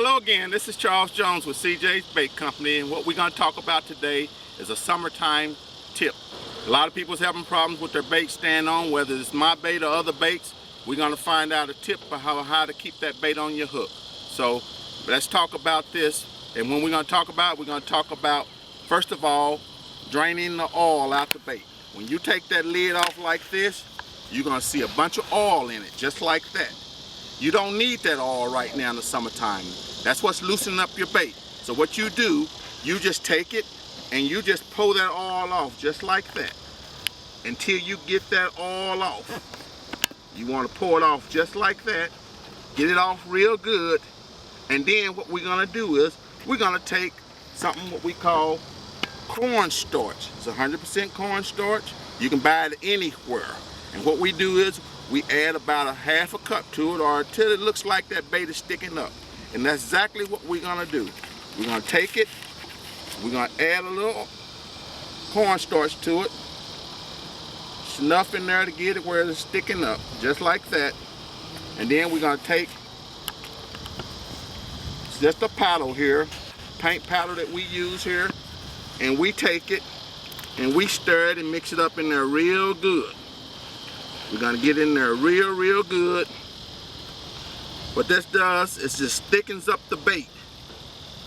Hello again, this is Charles Jones with CJ's Bait Company, and what we're going to talk about today is a summertime tip. A lot of people's having problems with their bait stand on, whether it's my bait or other baits. We're going to find out a tip for how to keep that bait on your hook. So let's talk about this, and when we're going to talk about, first of all, draining the oil out the bait. When you take that lid off like this, you're going to see a bunch of oil in it, just like that. You don't need that oil right now in the summertime. That's what's loosening up your bait. So what you do, you just take it and you just pull that oil off just like that until you get that oil off. You want to pull it off just like that, get it off real good, and then what we're going to do is we're going to take something what we call cornstarch. It's 100% cornstarch. You can buy it anywhere. And what we do is we add about a half a cup to it, or until it looks like that bait is sticking up. And that's exactly what we're gonna do. We're gonna take it, we're gonna add a little cornstarch to it, enough in there to get it where it's sticking up, just like that. And then we're gonna take just a paddle here, paint paddle that we use here, and we take it and we stir it and mix it up in there real good. We're gonna get in there real good. What this does is just thickens up the bait,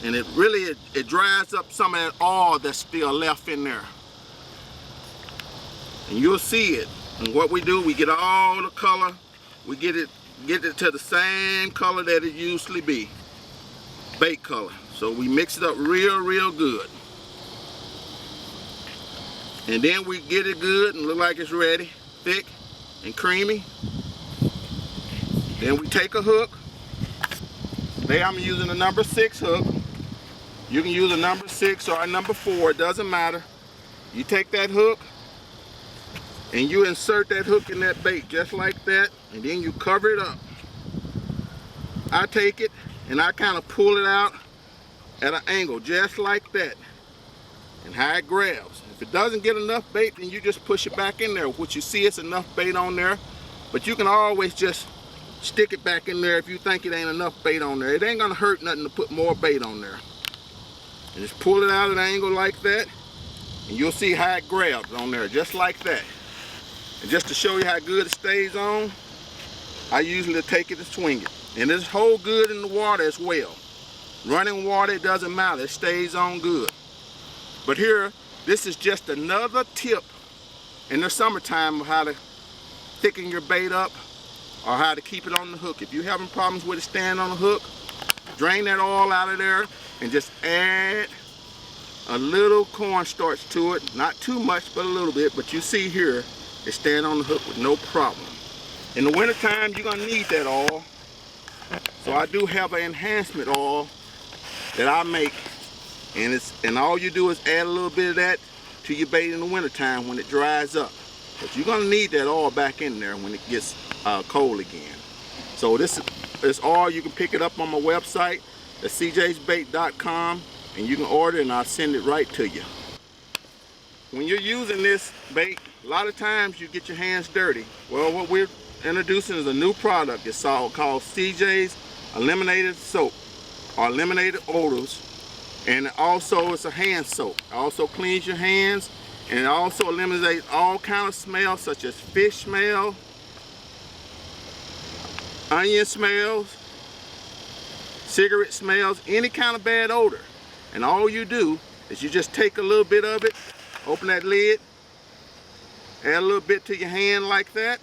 and it really dries up some of that oil that's still left in there. And you'll see it. And what we do, we get all the color, we get it to the same color that it usually be, bait color. So we mix it up real good. And then we get it good and look like it's ready, thick and creamy. Then we take a hook. Today I'm using a number 6 hook. You can use a number 6 or a number 4, it doesn't matter. You take that hook and you insert that hook in that bait just like that, and then you cover it up. I take it and I kind of pull it out at an angle just like that, and how it grabs. If it doesn't get enough bait, then you just push it back in there. What you see, it's enough bait on there, but you can always just stick it back in there if you think it ain't enough bait on there. It ain't gonna hurt nothing to put more bait on there. And just pull it out at an angle like that, and you'll see how it grabs on there, just like that. And just to show you how good it stays on, I usually take it and swing it. And it's hold good in the water as well. Running water, it doesn't matter, it stays on good. But here, this is just another tip in the summertime of how to thicken your bait up or how to keep it on the hook. If you're having problems with it staying on the hook, drain that oil out of there and just add a little cornstarch to it. Not too much, but a little bit. But you see here, it's staying on the hook with no problem. In the wintertime, you're gonna need that oil. So I do have an enhancement oil that I make. And all you do is add a little bit of that to your bait in the wintertime when it dries up. But you're gonna need that oil back in there when it gets cold again. So this is oil, you can pick it up on my website at cjsbait.com, and you can order it and I'll send it right to you. When you're using this bait, a lot of times you get your hands dirty. Well, what we're introducing is a new product. It's called CJ's Eliminated Soap, or Eliminated Odors. And also it's a hand soap. It also cleans your hands, and it also eliminates all kind of smells such as fish smell, onion smells, cigarette smells, any kind of bad odor. And all you do is you just take a little bit of it, open that lid, add a little bit to your hand like that,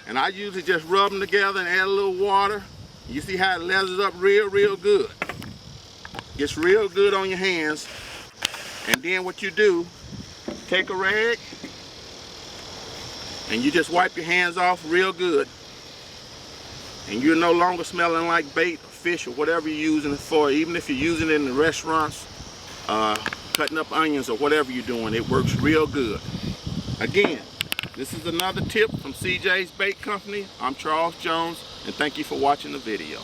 and I usually just rub them together and add a little water. You see how it lathers up real good. Gets real good on your hands. And then what you do, take a rag and you just wipe your hands off real good, and you're no longer smelling like bait or fish or whatever you're using it for. Even if you're using it in the restaurants, cutting up onions or whatever you're doing, it works real good. Again, this is another tip from CJ's Bait Company. I'm Charles Jones, and thank you for watching the video.